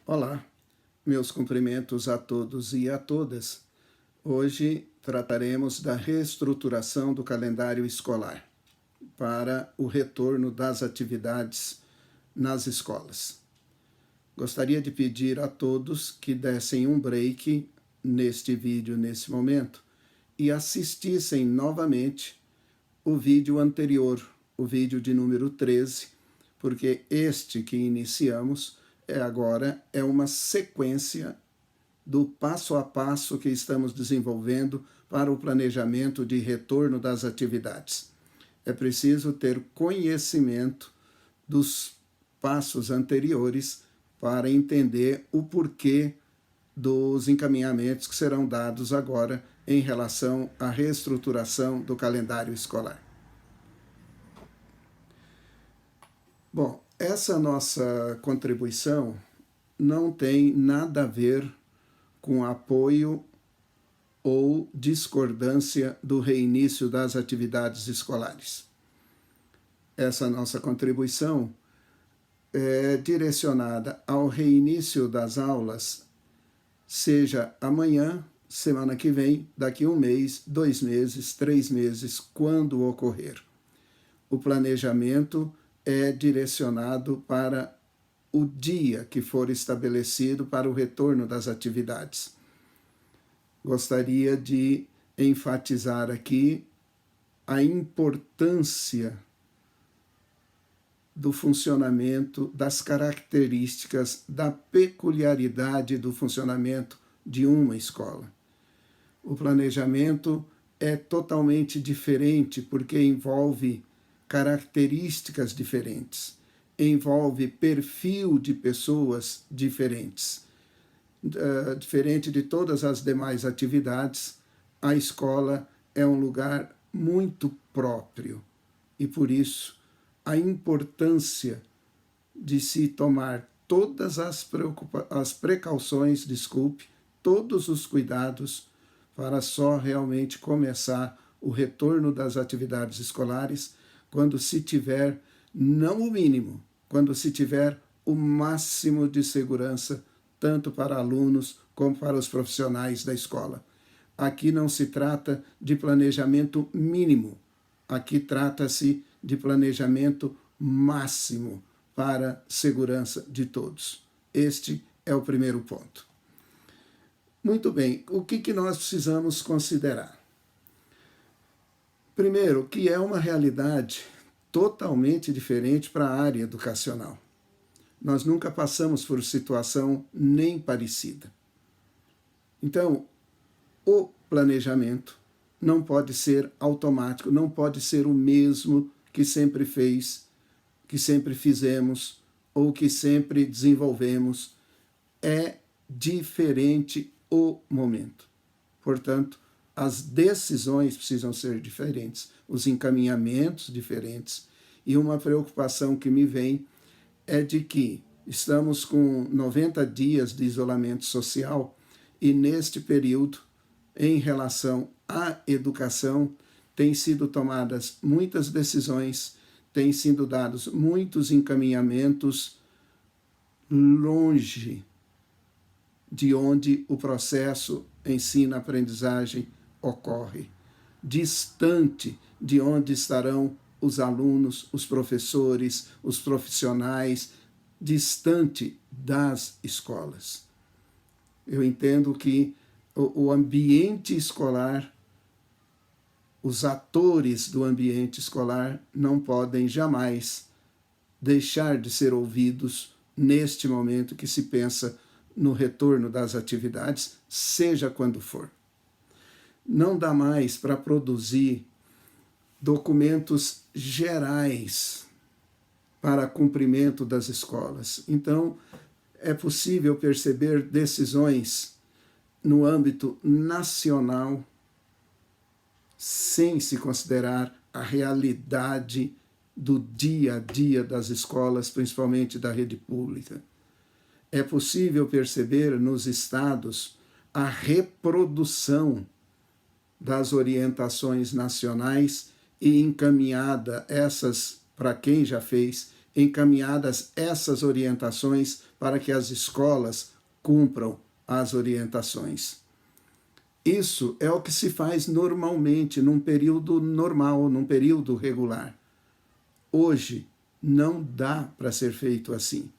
Olá, meus cumprimentos a todos e a todas. Hoje trataremos da reestruturação do calendário escolar para o retorno das atividades nas escolas. Gostaria de pedir a todos que dessem um break neste vídeo nesse momento e assistissem novamente o vídeo anterior, o vídeo de número 13, porque este que iniciamos agora é uma sequência do passo a passo que estamos desenvolvendo para o planejamento de retorno das atividades. É preciso ter conhecimento dos passos anteriores para entender o porquê dos encaminhamentos que serão dados agora em relação à reestruturação do calendário escolar. Bom, essa nossa contribuição não tem nada a ver com apoio ou discordância do reinício das atividades escolares. Essa nossa contribuição é direcionada ao reinício das aulas, seja amanhã, semana que vem, daqui um mês, 2 meses, 3 meses, quando ocorrer. O planejamento é direcionado para o dia que for estabelecido para o retorno das atividades. Gostaria de enfatizar aqui a importância do funcionamento, das características, da peculiaridade do funcionamento de uma escola. O planejamento é totalmente diferente porque envolve características diferentes, envolve perfil de pessoas diferentes. Diferente de todas as demais atividades, a escola é um lugar muito próprio e, por isso, a importância de se tomar todas as precauções, todos os cuidados para só realmente começar o retorno das atividades escolares quando se tiver, não o mínimo, quando se tiver o máximo de segurança, tanto para alunos como para os profissionais da escola. Aqui não se trata de planejamento mínimo, aqui trata-se de planejamento máximo para a segurança de todos. Este é o primeiro ponto. Muito bem, o que nós precisamos considerar? Primeiro, que é uma realidade totalmente diferente para a área educacional. Nós nunca passamos por situação nem parecida. Então, o planejamento não pode ser automático, não pode ser o mesmo que sempre fez, que sempre fizemos ou que sempre desenvolvemos. É diferente o momento. Portanto, as decisões precisam ser diferentes, os encaminhamentos diferentes, e uma preocupação que me vem é de que estamos com 90 dias de isolamento social e neste período, em relação à educação, têm sido tomadas muitas decisões, têm sido dados muitos encaminhamentos longe de onde o processo ensino-aprendizagem ocorre, distante de onde estarão os alunos, os professores, os profissionais, distante das escolas. Eu entendo que o ambiente escolar, os atores do ambiente escolar não podem jamais deixar de ser ouvidos neste momento que se pensa no retorno das atividades, seja quando for. Não dá mais para produzir documentos gerais para cumprimento das escolas. Então, é possível perceber decisões no âmbito nacional sem se considerar a realidade do dia a dia das escolas, principalmente da rede pública. É possível perceber nos estados a reprodução das orientações nacionais e encaminhada essas, para quem já fez, encaminhadas essas orientações para que as escolas cumpram as orientações. Isso é o que se faz normalmente, num período normal, num período regular. Hoje, não dá para ser feito assim.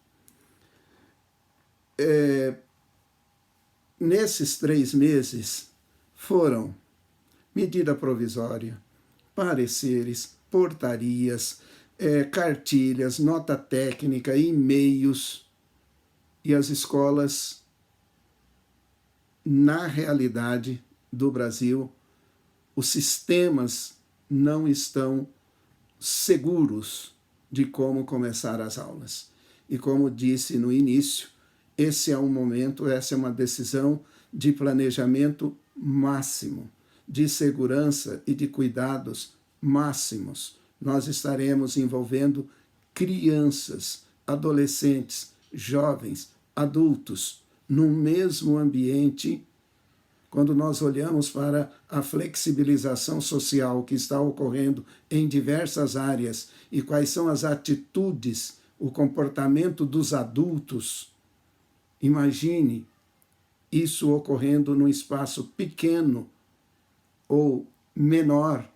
Nesses 3 meses, foram medida provisória, pareceres, portarias, cartilhas, nota técnica, e-mails, e as escolas, na realidade do Brasil, os sistemas não estão seguros de como começar as aulas. E como disse no início, esse é um momento, essa é uma decisão de planejamento máximo, de segurança e de cuidados máximos. Nós estaremos envolvendo crianças, adolescentes, jovens, adultos, no mesmo ambiente. Quando nós olhamos para a flexibilização social que está ocorrendo em diversas áreas e quais são as atitudes, o comportamento dos adultos, imagine isso ocorrendo num espaço pequeno ou menor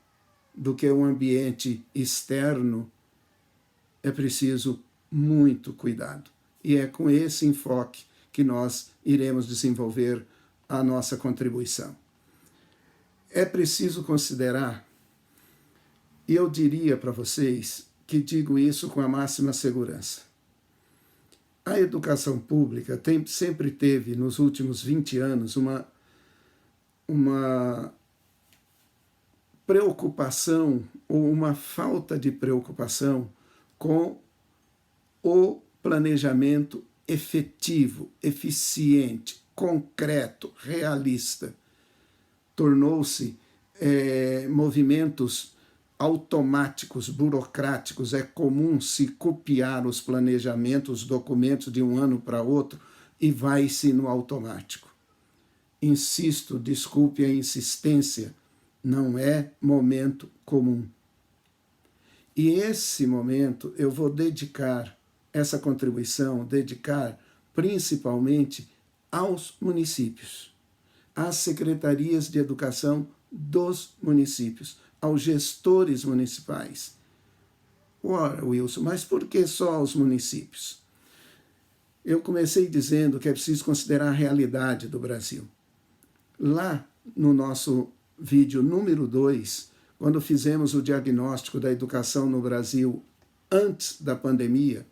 do que um ambiente externo. É preciso muito cuidado. E é com esse enfoque que nós iremos desenvolver a nossa contribuição. É preciso considerar, e eu diria para vocês que digo isso com a máxima segurança, a educação pública sempre teve, nos últimos 20 anos, uma preocupação ou uma falta de preocupação com o planejamento efetivo, eficiente, concreto, realista. Tornou-se movimentos automáticos, burocráticos. É comum se copiar os planejamentos, os documentos de um ano para outro e vai-se no automático. Insisto, desculpe a insistência, não é momento comum. E esse momento eu vou dedicar essa contribuição, dedicar principalmente aos municípios, às secretarias de educação dos municípios, aos gestores municipais. Ora, Wilson, mas por que só aos municípios? Eu comecei dizendo que é preciso considerar a realidade do Brasil. Lá no nosso vídeo número 2, quando fizemos o diagnóstico da educação no Brasil antes da pandemia,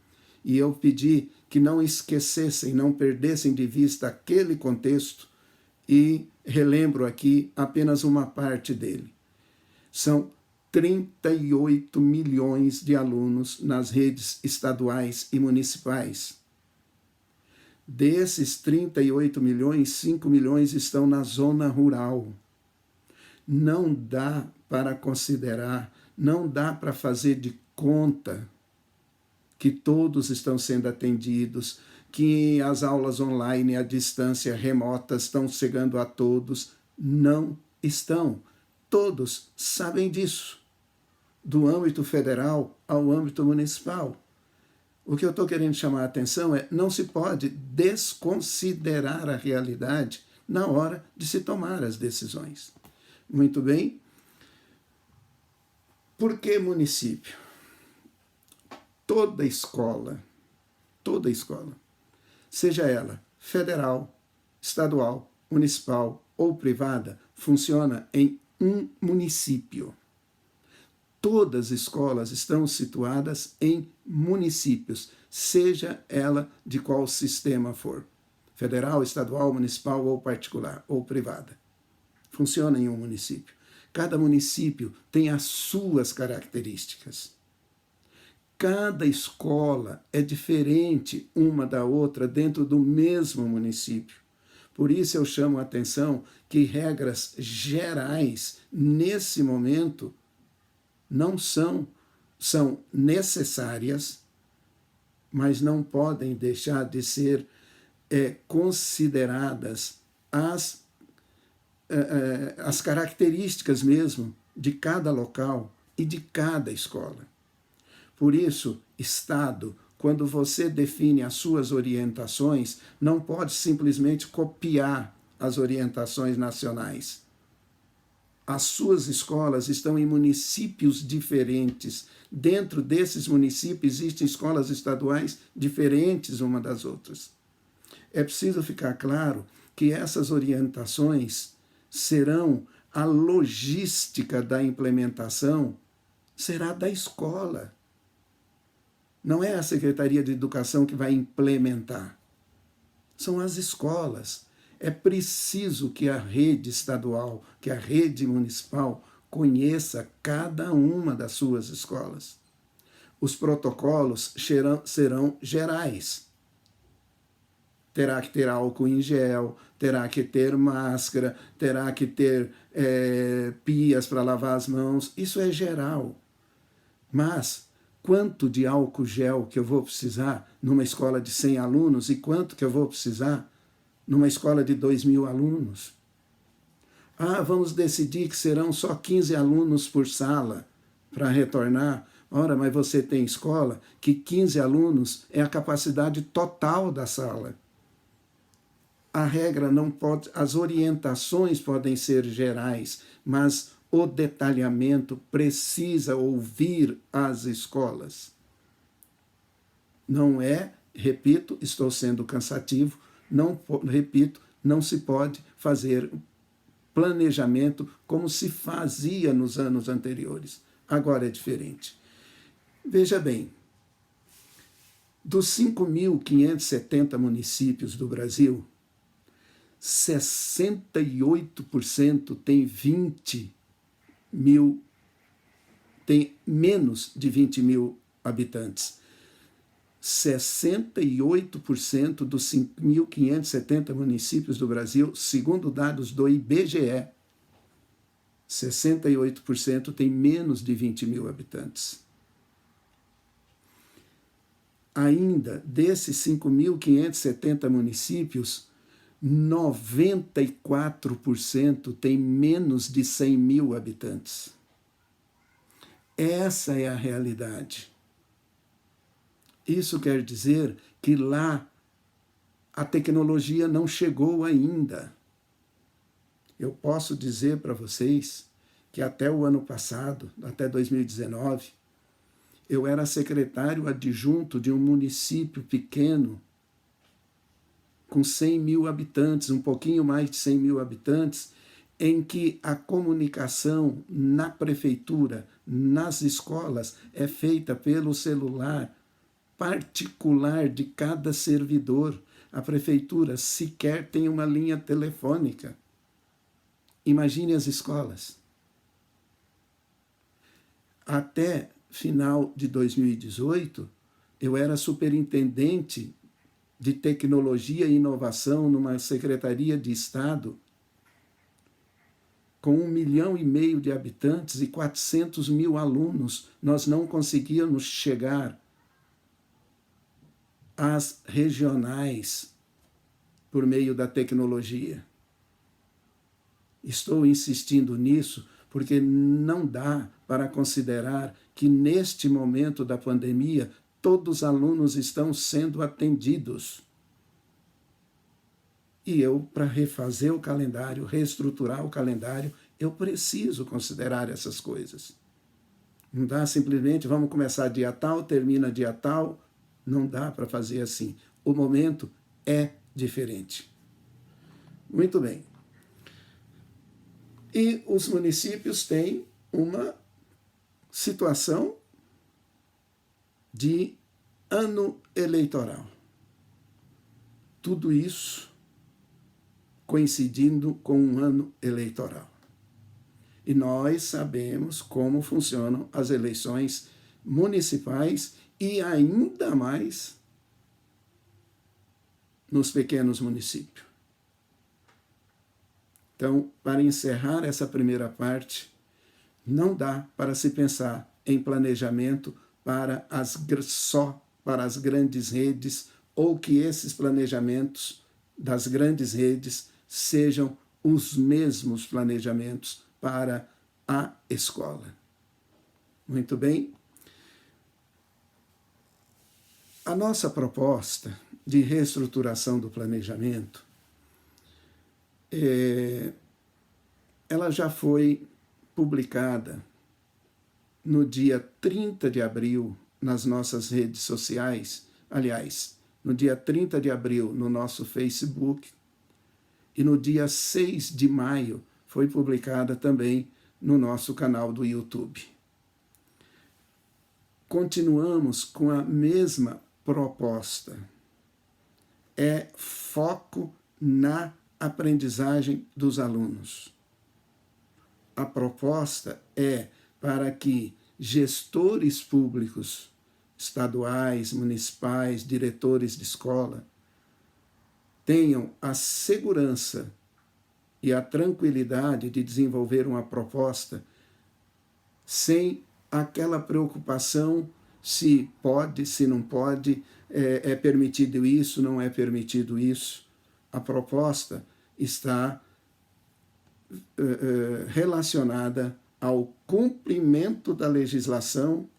e eu pedi que não esquecessem, não perdessem de vista aquele contexto, e relembro aqui apenas uma parte dele. São 38 milhões de alunos nas redes estaduais e municipais. Desses 38 milhões, 5 milhões estão na zona rural. Não dá para considerar, não dá para fazer de conta que todos estão sendo atendidos, que as aulas online à distância remota estão chegando a todos. Não estão. Todos sabem disso, do âmbito federal ao âmbito municipal. O que eu estou querendo chamar a atenção é: não se pode desconsiderar a realidade na hora de se tomar as decisões. Muito bem. Por que município? Toda escola, seja ela federal, estadual, municipal ou privada, funciona em um município. Todas as escolas estão situadas em municípios, seja ela de qual sistema for, federal, estadual, municipal ou particular ou privada. Funciona em um município. Cada município tem as suas características. Cada escola é diferente uma da outra dentro do mesmo município. Por isso eu chamo a atenção que regras gerais, nesse momento, não são necessárias, mas não podem deixar de ser consideradas as características mesmo de cada local e de cada escola. Por isso, Estado, quando você define as suas orientações, não pode simplesmente copiar as orientações nacionais. As suas escolas estão em municípios diferentes. Dentro desses municípios existem escolas estaduais diferentes uma das outras. É preciso ficar claro que essas orientações serão a logística da implementação será da escola. Não é a Secretaria de Educação que vai implementar. São as escolas. É preciso que a rede estadual, que a rede municipal conheça cada uma das suas escolas. Os protocolos serão gerais. Terá que ter álcool em gel, terá que ter máscara, terá que ter pias para lavar as mãos. Isso é geral. Mas quanto de álcool gel que eu vou precisar numa escola de 100 alunos e quanto que eu vou precisar numa escola de 2.000 alunos? Vamos decidir que serão só 15 alunos por sala para retornar. Ora, mas você tem escola que 15 alunos é a capacidade total da sala. A regra não pode, as orientações podem ser gerais, mas o detalhamento precisa ouvir as escolas. Não é, repito, estou sendo cansativo, não se pode fazer planejamento como se fazia nos anos anteriores. Agora é diferente. Veja bem, dos 5.570 municípios do Brasil, 68% tem menos de 20 mil habitantes. 68% dos 5.570 municípios do Brasil, segundo dados do IBGE, 68% tem menos de 20 mil habitantes. Ainda, desses 5.570 municípios, 94% tem menos de 100 mil habitantes. Essa é a realidade. Isso quer dizer que lá a tecnologia não chegou ainda. Eu posso dizer para vocês que até o ano passado, até 2019, eu era secretário adjunto de um município pequeno, com 100 mil habitantes, um pouquinho mais de 100 mil habitantes, em que a comunicação na prefeitura, nas escolas, é feita pelo celular particular de cada servidor. A prefeitura sequer tem uma linha telefônica. Imagine as escolas. Até final de 2018, eu era superintendente de tecnologia e inovação numa secretaria de Estado com 1,5 milhão de habitantes e 400 mil alunos. Nós não conseguíamos chegar às regionais por meio da tecnologia. Estou insistindo nisso porque não dá para considerar que neste momento da pandemia todos os alunos estão sendo atendidos. E eu, para refazer o calendário, reestruturar o calendário, eu preciso considerar essas coisas. Não dá simplesmente, vamos começar dia tal, termina dia tal. Não dá para fazer assim. O momento é diferente. Muito bem. E os municípios têm uma situação de ano eleitoral. Tudo isso coincidindo com um ano eleitoral. E nós sabemos como funcionam as eleições municipais e ainda mais nos pequenos municípios. Então, para encerrar essa primeira parte, não dá para se pensar em planejamento só para as grandes redes, ou que esses planejamentos das grandes redes sejam os mesmos planejamentos para a escola. Muito bem. A nossa proposta de reestruturação do planejamento, ela já foi publicada no dia 30 de abril nas nossas redes sociais, aliás, no dia 30 de abril no nosso Facebook, e no dia 6 de maio foi publicada também no nosso canal do YouTube. Continuamos com a mesma proposta. É foco na aprendizagem dos alunos. A proposta é para que gestores públicos, estaduais, municipais, diretores de escola, tenham a segurança e a tranquilidade de desenvolver uma proposta sem aquela preocupação se pode, se não pode, é permitido isso, não é permitido isso. A proposta está relacionada ao cumprimento da legislação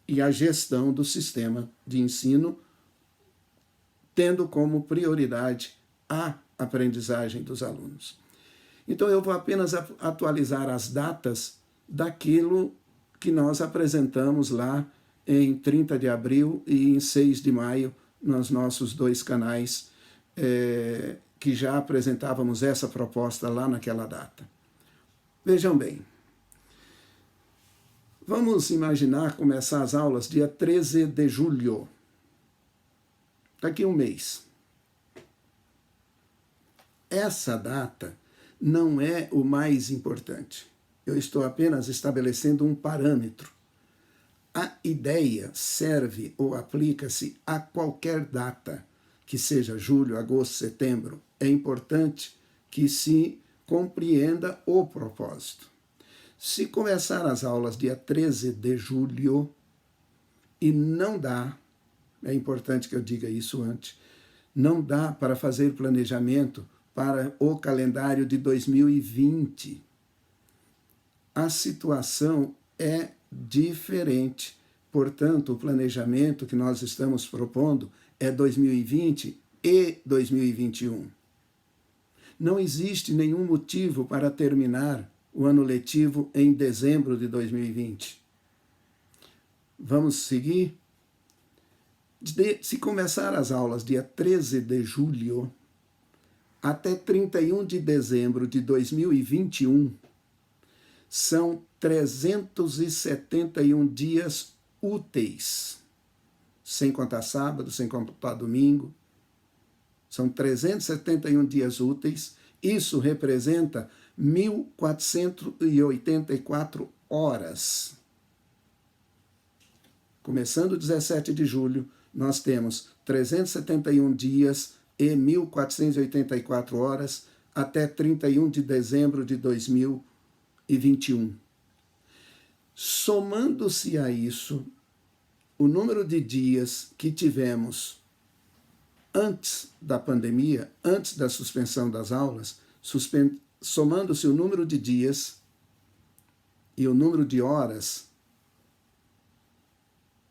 e à gestão do sistema de ensino, tendo como prioridade a aprendizagem dos alunos. Então, eu vou apenas atualizar as datas daquilo que nós apresentamos lá em 30 de abril e em 6 de maio, nos nossos dois canais, que já apresentávamos essa proposta lá naquela data. Vejam bem, vamos imaginar começar as aulas dia 13 de julho, daqui a um mês. Essa data não é o mais importante. Eu estou apenas estabelecendo um parâmetro. A ideia serve ou aplica-se a qualquer data, que seja julho, agosto, setembro. É importante que se compreenda o propósito. Se começar as aulas dia 13 de julho e não dá, é importante que eu diga isso antes, não dá para fazer planejamento para o calendário de 2020. A situação é diferente. Portanto, o planejamento que nós estamos propondo é 2020 e 2021. Não existe nenhum motivo para terminar o ano letivo em dezembro de 2020. Vamos seguir? Se começar as aulas dia 13 de julho até 31 de dezembro de 2021, são 371 dias úteis, sem contar sábado, sem contar domingo. São 371 dias úteis. Isso representa 1.484 horas. Começando 17 de julho, nós temos 371 dias e 1.484 horas até 31 de dezembro de 2021. Somando-se a isso, o número de dias que tivemos antes da pandemia, antes da suspensão das aulas, somando-se o número de dias e o número de horas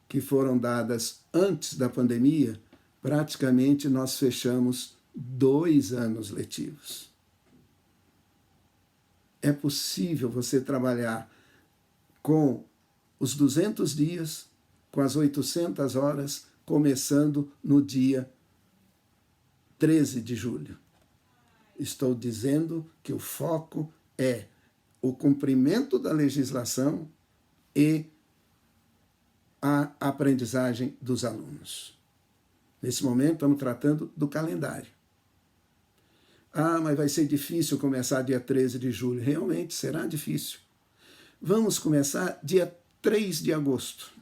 que foram dadas antes da pandemia, praticamente nós fechamos 2 anos letivos. É possível você trabalhar com os 200 dias, com as 800 horas, começando no dia 13 de julho. Estou dizendo que o foco é o cumprimento da legislação e a aprendizagem dos alunos. Nesse momento, estamos tratando do calendário. Ah, mas vai ser difícil começar dia 13 de julho. Realmente, será difícil. Vamos começar dia 3 de agosto.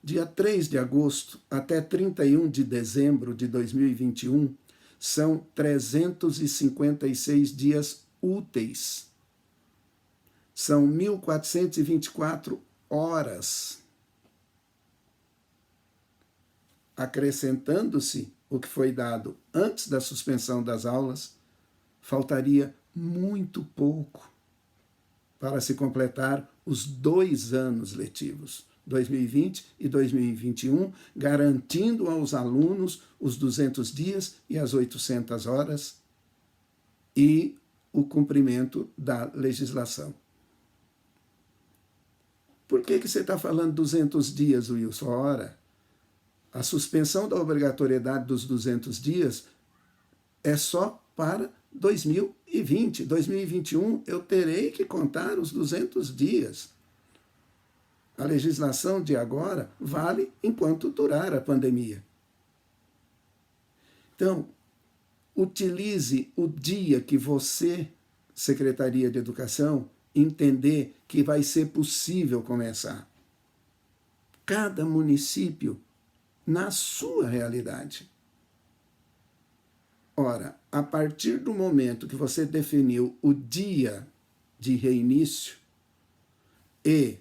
Dia 3 de agosto até 31 de dezembro de 2021 são 356 dias úteis. São 1.424 horas. Acrescentando-se o que foi dado antes da suspensão das aulas, faltaria muito pouco para se completar os 2 anos letivos, 2020 e 2021, garantindo aos alunos os 200 dias e as 800 horas e o cumprimento da legislação. Por que você está falando 200 dias, Wilson? Ora, a suspensão da obrigatoriedade dos 200 dias é só para 2020. 2021 eu terei que contar os 200 dias. A legislação de agora vale enquanto durar a pandemia. Então, utilize o dia que você, Secretaria de Educação, entender que vai ser possível começar. Cada município na sua realidade. Ora, a partir do momento que você definiu o dia de reinício e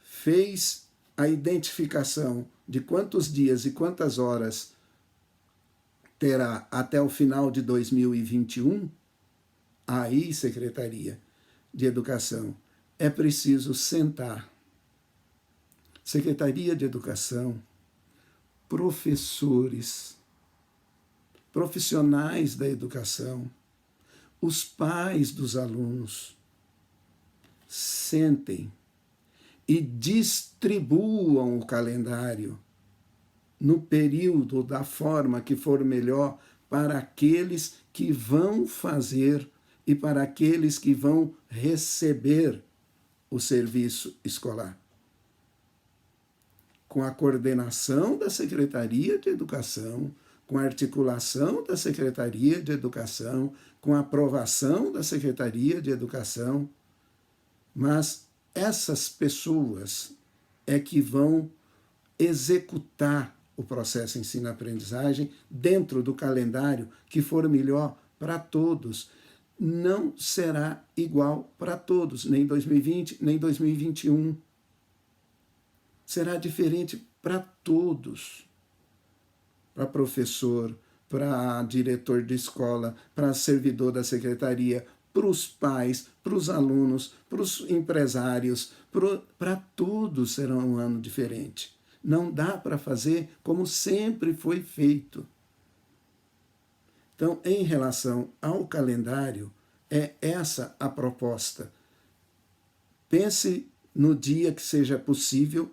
fez a identificação de quantos dias e quantas horas terá até o final de 2021, aí, Secretaria de Educação, é preciso sentar. Secretaria de Educação, professores, profissionais da educação, os pais dos alunos, sentem e distribuam o calendário no período da forma que for melhor para aqueles que vão fazer e para aqueles que vão receber o serviço escolar. Com a coordenação da Secretaria de Educação, com a articulação da Secretaria de Educação, com a aprovação da Secretaria de Educação, mas essas pessoas é que vão executar o processo ensino-aprendizagem dentro do calendário que for melhor para todos. Não será igual para todos, nem 2020, nem 2021. Será diferente para todos. Para professor, para diretor de escola, para servidor da secretaria, para os pais, para os alunos, para os empresários, para todos será um ano diferente. Não dá para fazer como sempre foi feito. Então, em relação ao calendário, é essa a proposta. Pense no dia que seja possível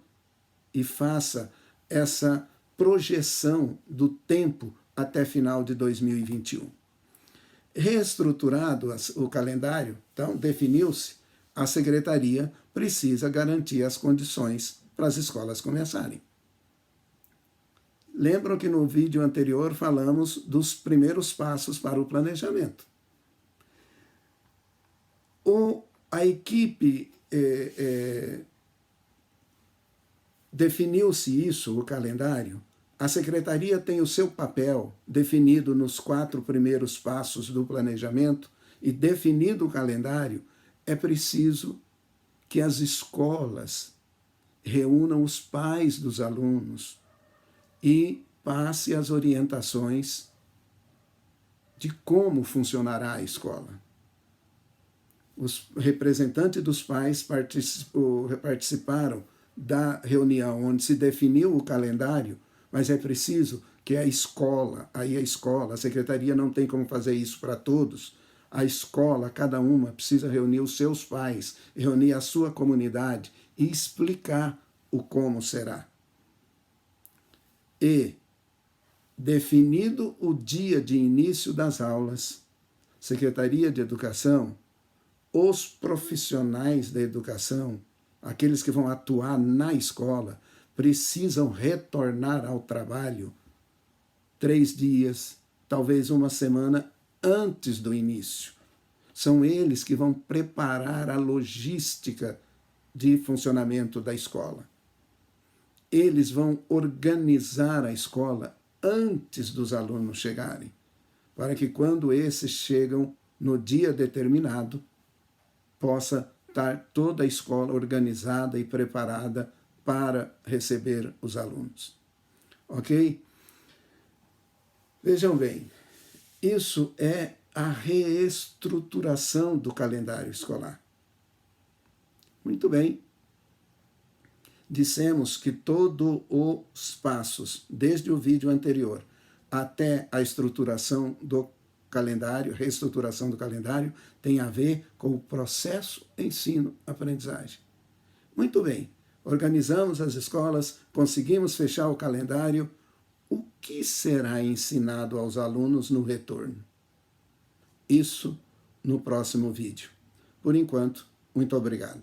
e faça essa projeção do tempo até final de 2021. Reestruturado o calendário, então definiu-se, a secretaria precisa garantir as condições para as escolas começarem. Lembram que no vídeo anterior falamos dos primeiros passos para o planejamento. A equipe definiu-se isso, o calendário. A secretaria tem o seu papel definido nos 4 primeiros passos do planejamento e definido o calendário, é preciso que as escolas reúnam os pais dos alunos e passe as orientações de como funcionará a escola. Os representantes dos pais participaram da reunião onde se definiu o calendário, mas é preciso que a escola, a secretaria não tem como fazer isso para todos, a escola, cada uma, precisa reunir os seus pais, reunir a sua comunidade e explicar o como será. E, definido o dia de início das aulas, Secretaria de Educação, os profissionais da educação, aqueles que vão atuar na escola, precisam retornar ao trabalho 3 dias, talvez uma semana antes do início. São eles que vão preparar a logística de funcionamento da escola. Eles vão organizar a escola antes dos alunos chegarem, para que quando esses chegam no dia determinado, possa estar toda a escola organizada e preparada para receber os alunos. Ok? Vejam bem, isso é a reestruturação do calendário escolar. Muito bem. Dissemos que todos os passos, desde o vídeo anterior até a estruturação do calendário, reestruturação do calendário, tem a ver com o processo ensino-aprendizagem. Muito bem, organizamos as escolas, conseguimos fechar o calendário. O que será ensinado aos alunos no retorno? Isso no próximo vídeo. Por enquanto, muito obrigado.